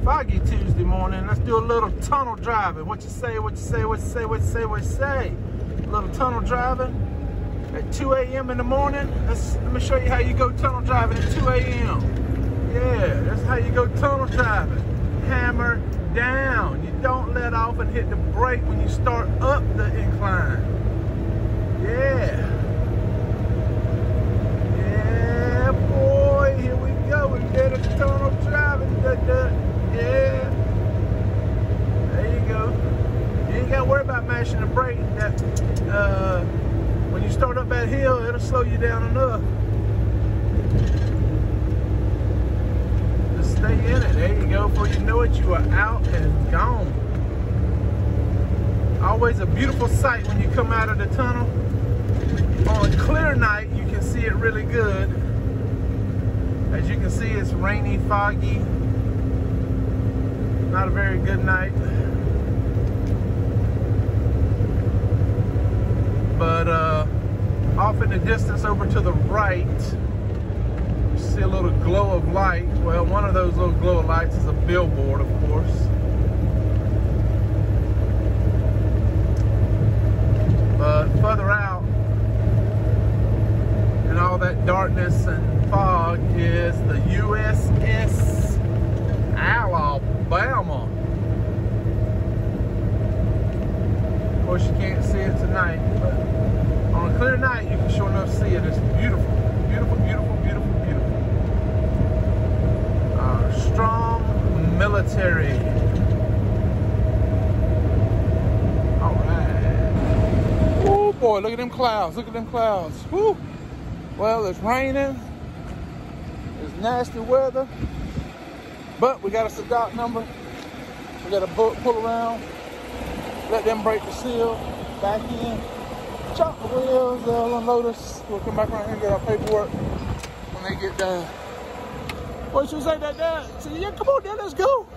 foggy Tuesday morning. Let's do a little tunnel driving. What you say? A little tunnel driving at 2 a.m. in the morning. Let me show you how you go tunnel driving at 2 a.m. Yeah, that's how you go tunnel driving. Hammer down. You don't let off and hit the brake when you start up the incline. Yeah. Yeah, boy. Here we go. We did a tunnel driving. Yeah. There you go. You ain't got to worry about mashing the brake. When you start up that hill, it'll slow you down enough. Just stay in it. There you go. Before you know it, you are out and gone. Always a beautiful sight when you come out of the tunnel. On a clear night, you can see it really good. As you can see, it's rainy, foggy. Not a very good night. But off in the distance over to the right, you see a little glow of light. Well, one of those little glow of lights is a billboard, of course. But further out, in all that darkness and fog, is the USS Alabama. Of course, you can't see it tonight, but on a clear night, you can sure enough see it. It's beautiful, beautiful, beautiful, beautiful, beautiful. Strong military. All right. Oh boy, look at them clouds. Look at them clouds. Woo. Well, it's raining. It's nasty weather. But we got a SDOT number. We got to pull around. Let them break the seal, back in, chop the wheels, they'll unload us. We'll come back around here and get our paperwork when they get done. What you say that, Dad? I said, yeah, come on, Dad, let's go.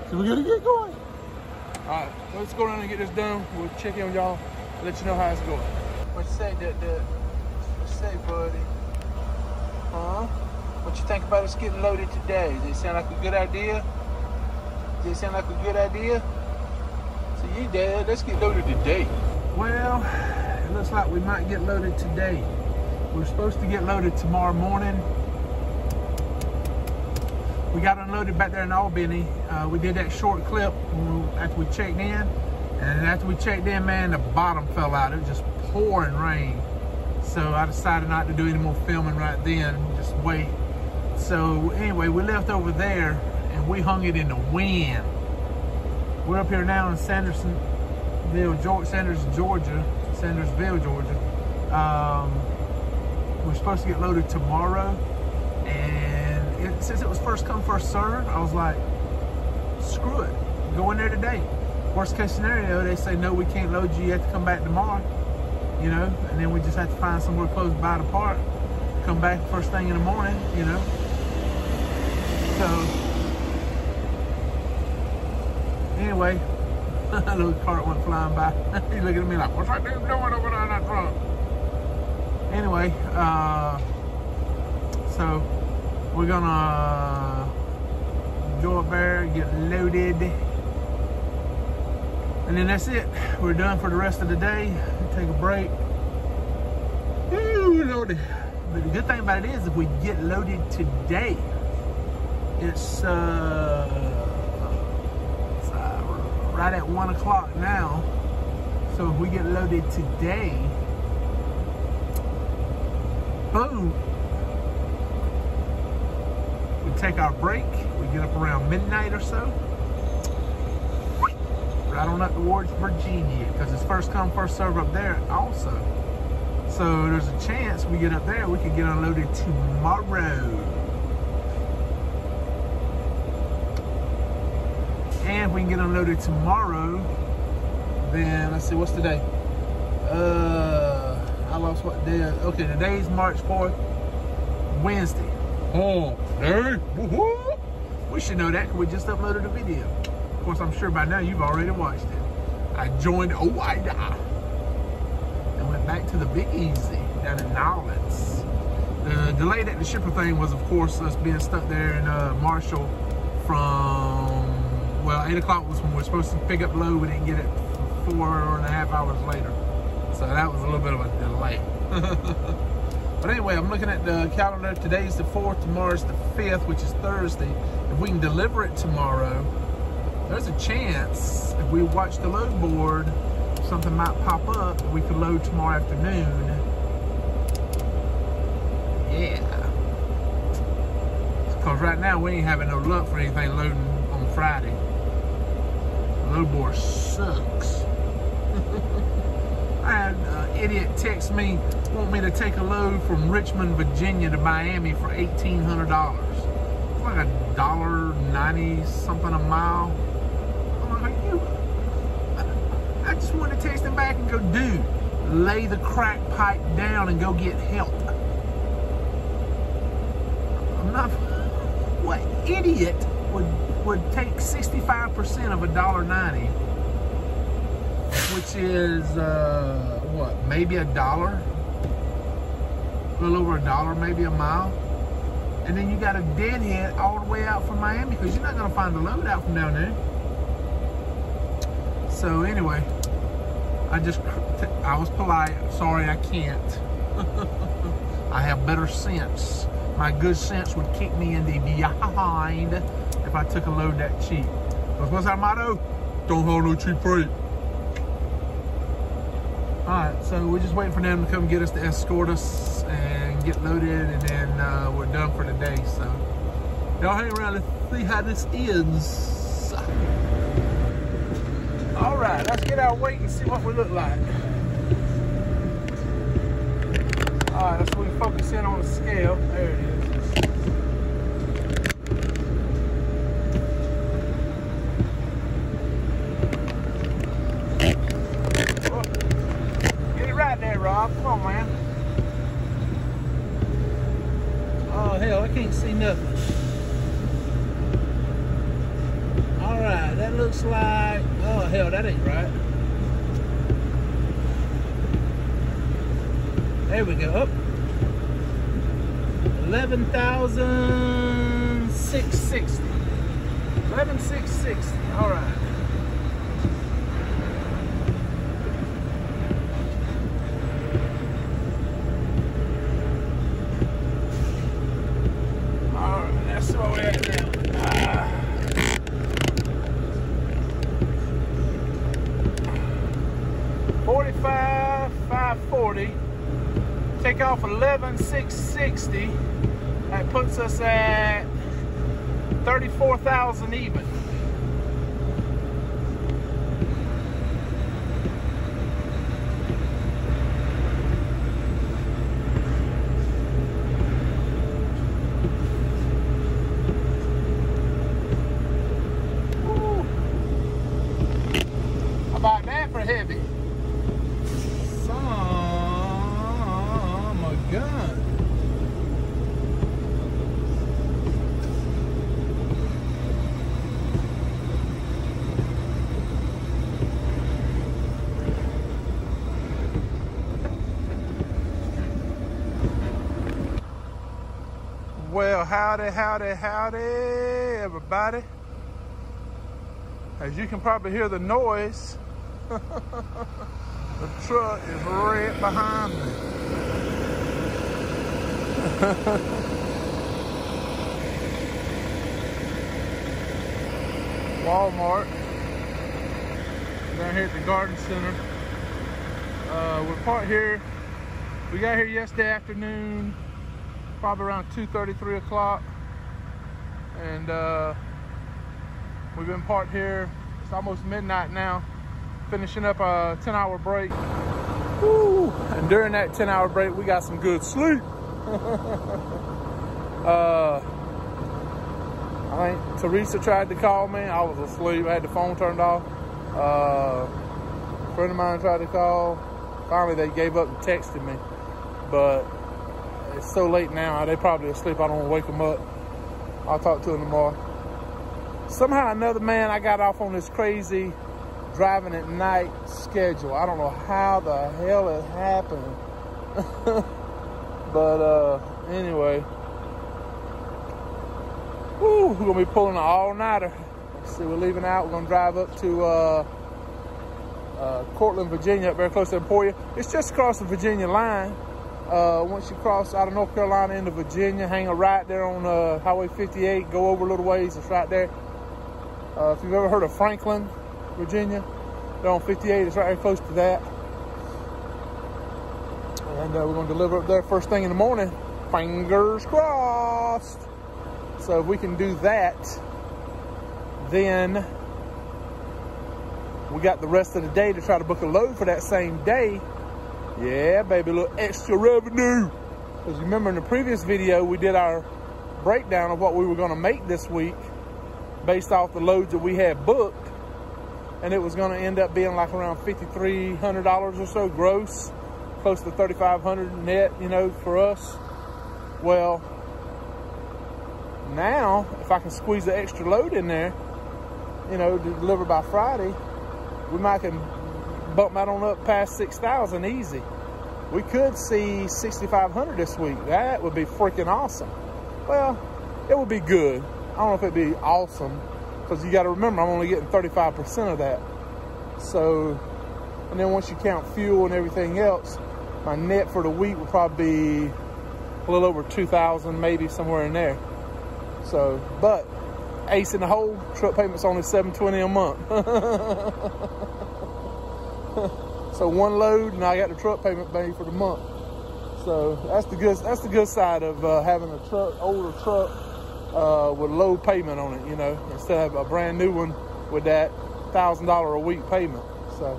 So we're gonna get going. All right, let's go around and get this done. We'll check in with y'all, let you know how it's going. What you say, Dad? What you say, buddy? Huh? What you think about us getting loaded today? Does it sound like a good idea? Does it sound like a good idea? Yeah, Dad, let's get loaded today. Well, it looks like we might get loaded today. We're supposed to get loaded tomorrow morning. We got unloaded back there in Albany. We did that short clip after we checked in. And after we checked in, man, the bottom fell out. It was just pouring rain. So I decided not to do any more filming right then, just wait. So anyway, we left over there and we hung it in the wind. We're up here now in Sandersville, Georgia. We're supposed to get loaded tomorrow. And since it was first come, first served, I was like, screw it, go in there today. Worst case scenario, they say, no, we can't load you, you have to come back tomorrow. You know, and then we just have to find somewhere close by to park, come back first thing in the morning, you know. So, anyway, a little cart went flying by. He's looking at me like, what's that dude doing over there in that trunk? Anyway, so we're gonna go up there, get loaded, and then that's it. We're done for the rest of the day. Take a break. Ooh, Lordy. But the good thing about it is, if we get loaded today, it's right at 1 o'clock now. So if we get loaded today, boom, we take our break. We get up around midnight or so, right on up towards Virginia, because it's first come, first serve up there also. So there's a chance we get up there, we could get unloaded tomorrow. And if we can get unloaded tomorrow, then let's see, what's today? I lost what day. Okay, today's March 4th, Wednesday. Oh, hey, woohoo! We should know that because we just uploaded a video. Of course, I'm sure by now you've already watched it. I joined OIDA and went back to the Big Easy down in Nolens. The delay that the shipper thing was, of course, us being stuck there in Marshall from, well, 8 o'clock was when we were supposed to pick up load. We didn't get it 4.5 hours later. So that was a little bit of a delay. But anyway, I'm looking at the calendar. Today's the 4th, tomorrow's the 5th, which is Thursday. If we can deliver it tomorrow, there's a chance if we watch the load board, something might pop up. We could load tomorrow afternoon. Yeah. Because right now we ain't having no luck for anything loading on Friday. The load board sucks. I had an idiot text me, want me to take a load from Richmond, Virginia to Miami for $1,800. It's like $1.90 something a mile. I'm like, I just want to text him back and go, dude, lay the crack pipe down and go get help. I'm not, what idiot would take 65% of $1.90, which is, what, maybe $1? A little over $1, maybe a mile. And then you got a deadhead all the way out from Miami because you're not going to find the load out from down there. So anyway, I was polite. Sorry, I can't. I have better sense. My good sense would kick me in the behind if I took a load that cheap. Because what's our motto? Don't haul no cheap freight. Alright, so we're just waiting for them to come get us to escort us and get loaded, and then we're done for the day. So y'all hang around and see how this ends. Alright, let's get our weight and see what we look like. Alright, so we focus in on the scale. There it is. Rob, come on, man. Oh, hell, I can't see nothing. All right, that looks like, oh, hell, that ain't right. There we go. Up. 11,660. 11,660. All right. That's where we're at now. 45,540. Take off 11,660. That puts us at 34,000 even. About that for heavy. Son of a gun. Well, howdy, howdy, howdy, everybody. As you can probably hear the noise, the truck is right behind me. Walmart, down here at the garden center. We're parked here. We got here yesterday afternoon, probably around 2:30, 3 o'clock. And we've been parked here. It's almost midnight now. Finishing up a 10-hour break. Woo. And during that 10-hour break, we got some good sleep. I think Teresa tried to call me. I was asleep. I had the phone turned off. A friend of mine tried to call. Finally, they gave up and texted me. But it's so late now. They probably asleep. I don't want to wake them up. I'll talk to them tomorrow. Somehow another man, I got off on this crazy driving at night schedule. I don't know how the hell it happened. But anyway, woo, we're gonna be pulling an all-nighter. See, we're leaving out. We're gonna drive up to Cortland, Virginia, up very close to Emporia. It's just across the Virginia line. Once you cross out of North Carolina into Virginia, hang a right there on Highway 58, go over a little ways, it's right there. If you've ever heard of Franklin, Virginia, they're on 58, it's right there close to that. And we're gonna deliver up there first thing in the morning, fingers crossed. So if we can do that, then we got the rest of the day to try to book a load for that same day. Yeah, baby, a little extra revenue. Because remember in the previous video, we did our breakdown of what we were gonna make this week based off the loads that we had booked. And it was gonna end up being like around $5,300 or so gross, close to $3,500 net, you know, for us. Well, now, if I can squeeze the extra load in there, you know, to deliver by Friday, we might can bump that on up past 6,000 easy. We could see 6,500 this week. That would be freaking awesome. Well, it would be good. I don't know if it'd be awesome, because you got to remember, I'm only getting 35% of that. So, and then once you count fuel and everything else, my net for the week will probably be a little over 2,000, maybe somewhere in there. So, but ace in the hole, truck payment's only $720 a month. So one load, and I got the truck payment paid for the month. So that's the good side of having a older truck with low payment on it, you know, instead of a brand new one with that $1,000 a week payment. So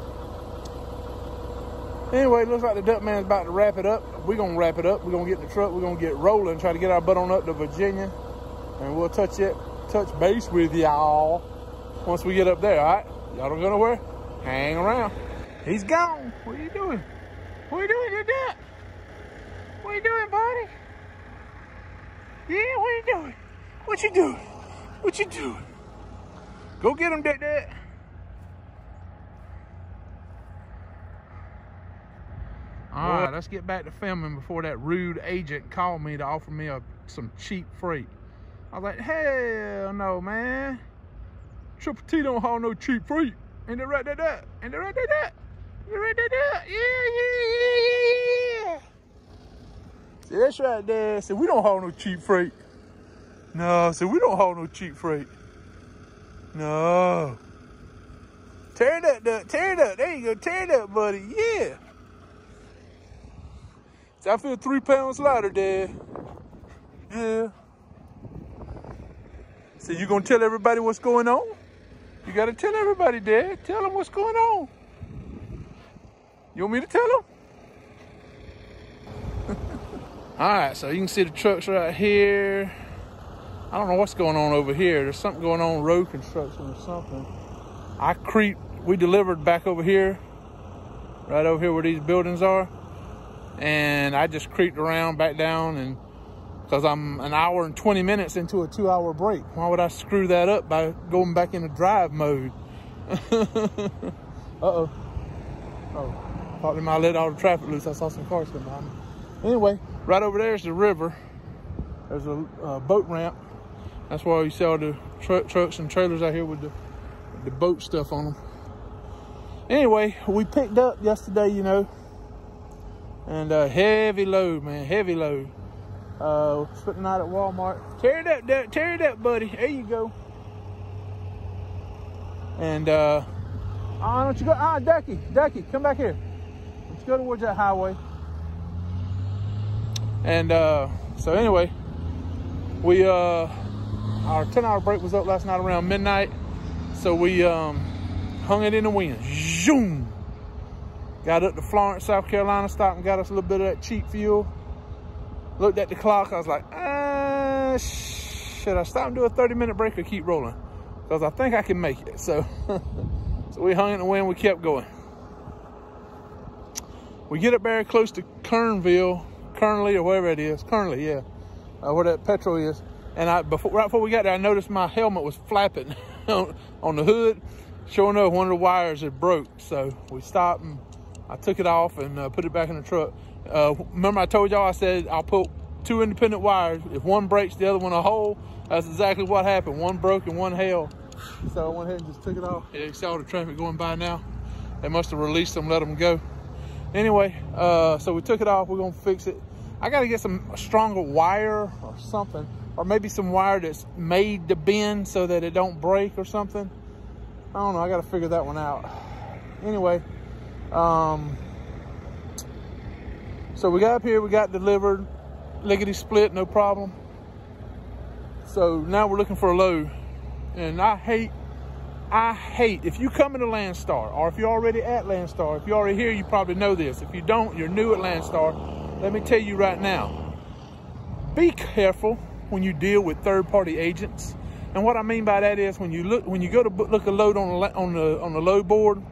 anyway, looks like the Duck Man's about to wrap it up. We're gonna wrap it up. We're gonna get in the truck. We're gonna get rolling, try to get our butt on up to Virginia, and we'll touch base with y'all once we get up there. All right, y'all don't go nowhere. Hang around. He's gone. What are you doing? What are you doing, your Duck? What are you doing, buddy? Yeah, what are you doing? What you doing? What you doing? Go get him, Dad. All right, let's get back to filming before that rude agent called me to offer me some cheap freight. I was like, hell no, man. Triple T don't haul no cheap freight. Ain't that right, Dad? Ain't that right, Dad? You right there? Yeah. See, that's right there. See, we don't haul no cheap freight. No, see, we don't haul no cheap freight. No. Tear it up, Duck. Tear it up. There you go. Tear it up, buddy. Yeah. See, I feel 3 pounds lighter, Dad. Yeah. See, you gonna tell everybody what's going on? You gotta tell everybody, Dad. Tell them what's going on. You want me to tell them? All right, so you can see the trucks right here. I don't know what's going on over here. There's something going on, road construction or something. We delivered back over here, right over here where these buildings are. And I just creeped around back down, and because I'm an hour and 20 minutes into a 2-hour break. Why would I screw that up by going back into drive mode? Uh-oh. Oh. Thought they might let all the traffic loose. I saw some cars come by me. Anyway, right over there is the river. There's a boat ramp. That's why you see all the trucks and trailers out here with the boat stuff on them. Anyway, we picked up yesterday, you know, and heavy load, man, heavy load. Spent the night at Walmart. Tear it up, Duck. Tear it up, buddy. There you go. And don't you go? Ducky, come back here. Let's go towards that highway. And so anyway, we our 10-hour break was up last night around midnight. So we hung it in the wind. Zoom. Got up to Florence, South Carolina, stopped and got us a little bit of that cheap fuel. Looked at the clock, I was like, should I stop and do a 30-minute break or keep rolling? Because I think I can make it. So, so we hung in the wind, we kept going. We get up very close to Kernley or wherever it is. Kernley, yeah. Where that petrol is. And right before we got there, I noticed my helmet was flapping on the hood. Sure enough, one of the wires had broke. So we stopped and I took it off and put it back in the truck. Remember I told y'all, I said I'll put 2 independent wires. If one breaks, the other one a hole. That's exactly what happened. One broke and one held. So I went ahead and just took it off. Yeah, you see all the traffic going by now. They must have released them, let them go. Anyway, so we took it off. We're gonna fix it. I gotta get some stronger wire or something, or maybe some wire that's made to bend so that it don't break or something. I don't know, I gotta figure that one out. Anyway, so we got up here, we got delivered, lickety split, no problem. So now we're looking for a load. And I hate, if you come into Landstar, or if you're already at Landstar, if you're already here, you probably know this. If you don't, you're new at Landstar, let me tell you right now, be careful when you deal with third-party agents. And what I mean by that is when you go to look a load on the load board,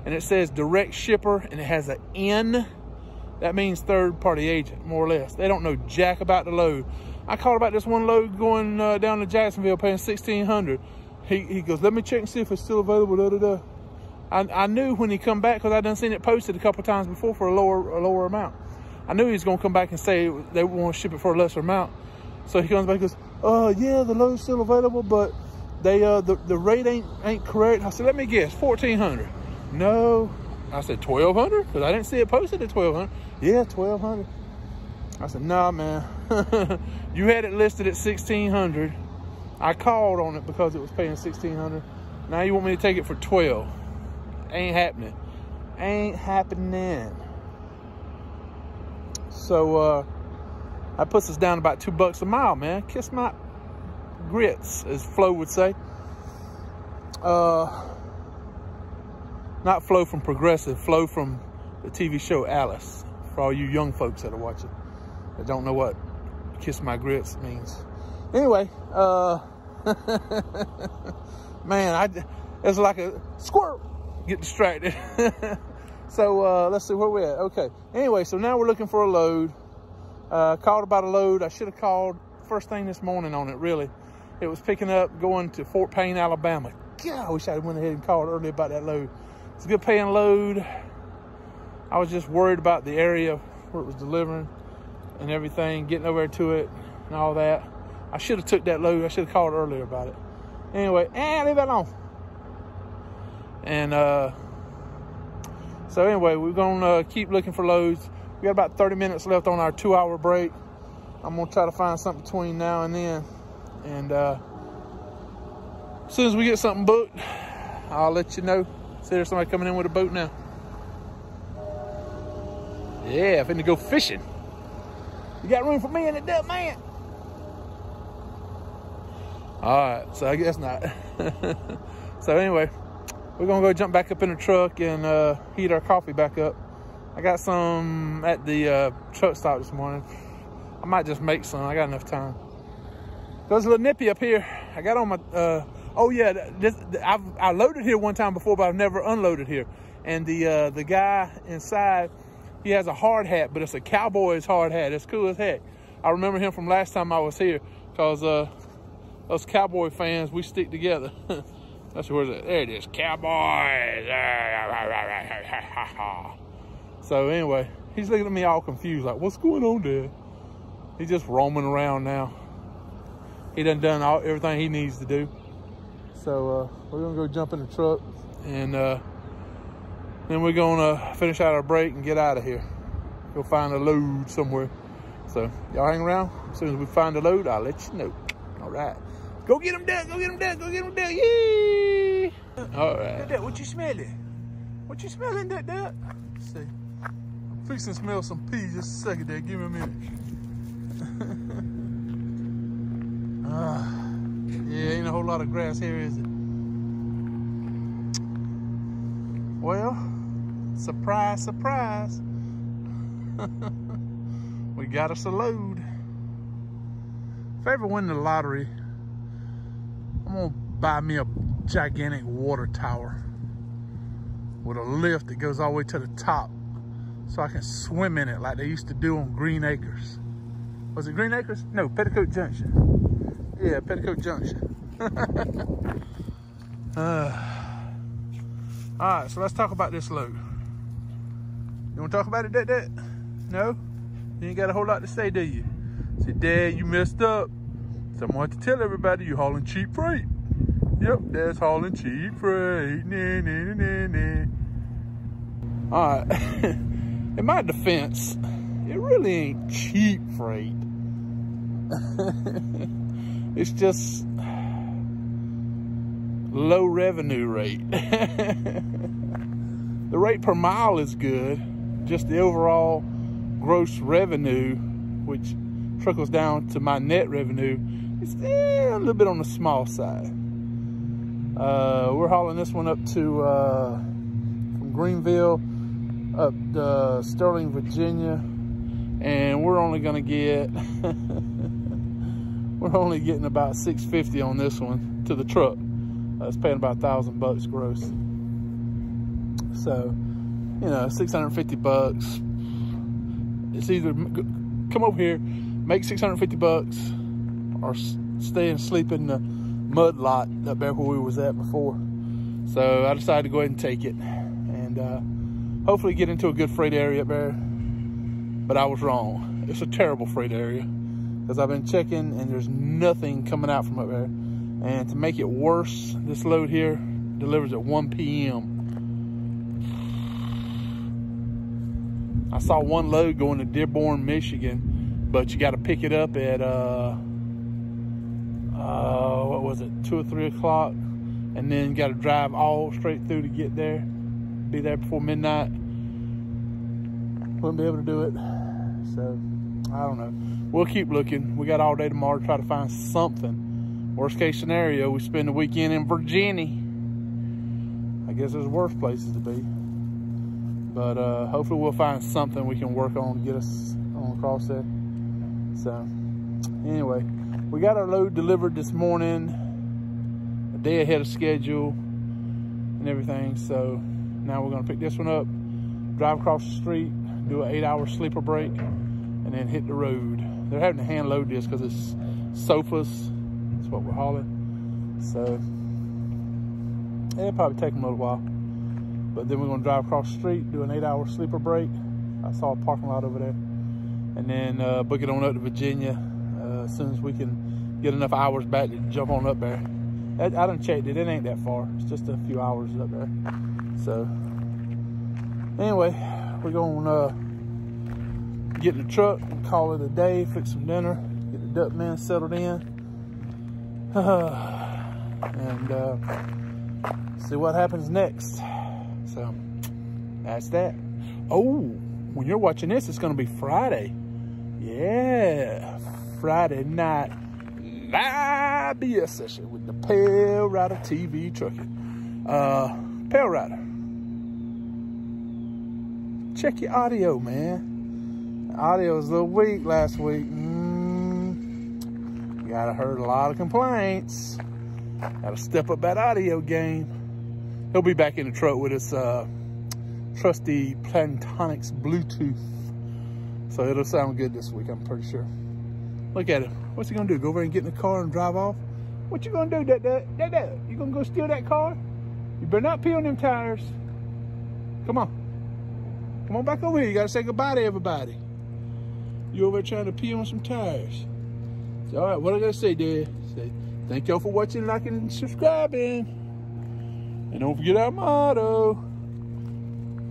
and it says direct shipper, and it has an N, that means third-party agent, more or less. They don't know jack about the load. I called about this one load going down to Jacksonville, paying $1,600. He goes, let me check and see if it's still available. Da, da, da. I knew when he come back, because I done seen it posted a couple times before for a lower amount. I knew he was gonna come back and say they want to ship it for a lesser amount. So he comes back and goes, yeah, the load's still available, but they the rate ain't correct. I said, let me guess, $1,400. No. I said, $1,200? Because I didn't see it posted at $1,200. Yeah, $1,200. I said, nah, man. You had it listed at $1,600. I called on it because it was paying $1,600. Now you want me to take it for $1,200. Ain't happening. Ain't happening. So that puts us down about $2 a mile, man. Kiss my grits, as Flo would say. Not Flo from Progressive, Flo from the TV show Alice. For all you young folks that are watching that don't know what kiss my grits means. Anyway, man, it's like a squirrel. Get distracted. So let's see where we're at. Okay. Anyway, so now we're looking for a load. Called about a load. I should have called first thing this morning on it, really. It was picking up, going to Fort Payne, Alabama. God, I wish I went ahead and called early about that load. It's a good paying load. I was just worried about the area where it was delivering and everything, getting over to it and all that. I should have took that load. I should have called earlier about it. Anyway, leave that alone. And so anyway, we're gonna keep looking for loads. We got about 30 minutes left on our 2-hour break. I'm gonna try to find something between now and then. And as soon as we get something booked, I'll let you know. See, there's somebody coming in with a boat now. Yeah, I'm finna go fishing. You got room for me in the duck, man? All right, so I guess not. So anyway, we're gonna go jump back up in the truck and heat our coffee back up. I got some at the truck stop this morning. I might just make some. I got enough time. There's a little nippy up here. I got on my, oh yeah, I loaded here one time before, but I've never unloaded here. And the guy inside, he has a hard hat, but it's a cowboy's hard hat. It's cool as heck. I remember him from last time I was here, because us cowboy fans, we stick together. That's where it is. There it is, cowboys. So anyway, he's looking at me all confused, like, what's going on there? He's just roaming around now. He done everything he needs to do. So we're gonna go jump in the truck, and then we're gonna finish out our break and get out of here. Go find a load somewhere. So y'all hang around. As soon as we find a load, I'll let you know. All right. Go get him, Duck. Go get him, Duck. Go get him, Duck. Yee! All right. Duck, what you smelling? What you smelling, Duck? Let's see. I'm fixing to smell some peas. Just a second there. Give me a minute. Yeah, ain't a whole lot of grass here, is it? Well, surprise, surprise. We got us a load. If I ever win the lottery, I'm gonna buy me a gigantic water tower with a lift that goes all the way to the top so I can swim in it like they used to do on Green Acres. Was it Green Acres? No, Petticoat Junction. Yeah, Petticoat Junction. All right, so let's talk about this load. You want to talk about it, Dad? No? You ain't got a whole lot to say, do you? Say, Dad, you messed up. So I'm going to tell everybody you're hauling cheap freight. Yep, that's hauling cheap freight. Nah, nah, nah, nah, nah. All right. In my defense, it really ain't cheap freight. It's just low revenue rate. The rate per mile is good. Just the overall gross revenue, which trickles down to my net revenue, is a little bit on the small side. We're hauling this one up to from Greenville up to Sterling, Virginia, and we're only gonna get we're only getting about $650 on this one to the truck. It's paying about $1,000 gross. So, you know, $650. It's either come over here, make $650, or stay and sleep in the mud lot up there where we was at before. So I decided to go ahead and take it, and hopefully get into a good freight area up there. But I was wrong. It's a terrible freight area, because I've been checking and there's nothing coming out from up there. And to make it worse, this load here delivers at 1 p.m. I saw one load going to Dearborn, Michigan, but you got to pick it up at what was it, 2 or 3 o'clock, and then you got to drive all straight through to get there. Be there before midnight. Wouldn't be able to do it. So I don't know. We'll keep looking. We got all day tomorrow to try to find something. Worst case scenario, we spend the weekend in Virginia. I guess there's worse places to be. But hopefully we'll find something we can work on to get us on across there. So anyway, we got our load delivered this morning, a day ahead of schedule and everything. So now we're gonna pick this one up, drive across the street, do an 8-hour sleeper break, and then hit the road. They're having to hand load this because it's sofas. That's what we're hauling. So it'll probably take them a little while. But then we're gonna drive across the street, do an 8-hour sleeper break. I saw a parking lot over there. And then book it on up to Virginia as soon as we can get enough hours back to jump on up there. I done checked it, it ain't that far. It's just a few hours up there. So anyway, we're gonna get in the truck and call it a day, fix some dinner, get the duck men settled in. And see what happens next. So that's that. Oh, when you're watching this, it's gonna be Friday. Yeah, Friday night live BS session with the Pale Rider TV Trucking. Pale Rider, check your audio, man. The audio was a little weak last week. Gotta heard a lot of complaints. Gotta step up that audio game. He'll be back in the truck with his trusty Plantronics Bluetooth. So it'll sound good this week, I'm pretty sure. Look at him. What's he gonna do? Go over and get in the car and drive off? What you gonna do, Dad? You gonna go steal that car? You better not pee on them tires. Come on. Come on back over here. You gotta say goodbye to everybody. You over there trying to pee on some tires. So, all right, what I gotta say, Dad? Say, thank y'all for watching, liking, and subscribing. And don't forget our motto.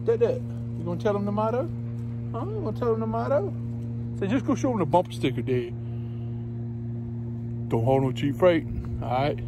Dad, you gonna tell them the motto? Huh? You gonna tell them the motto? Say, just go show them the bumper sticker, Dad. Don't haul no cheap freight, all right?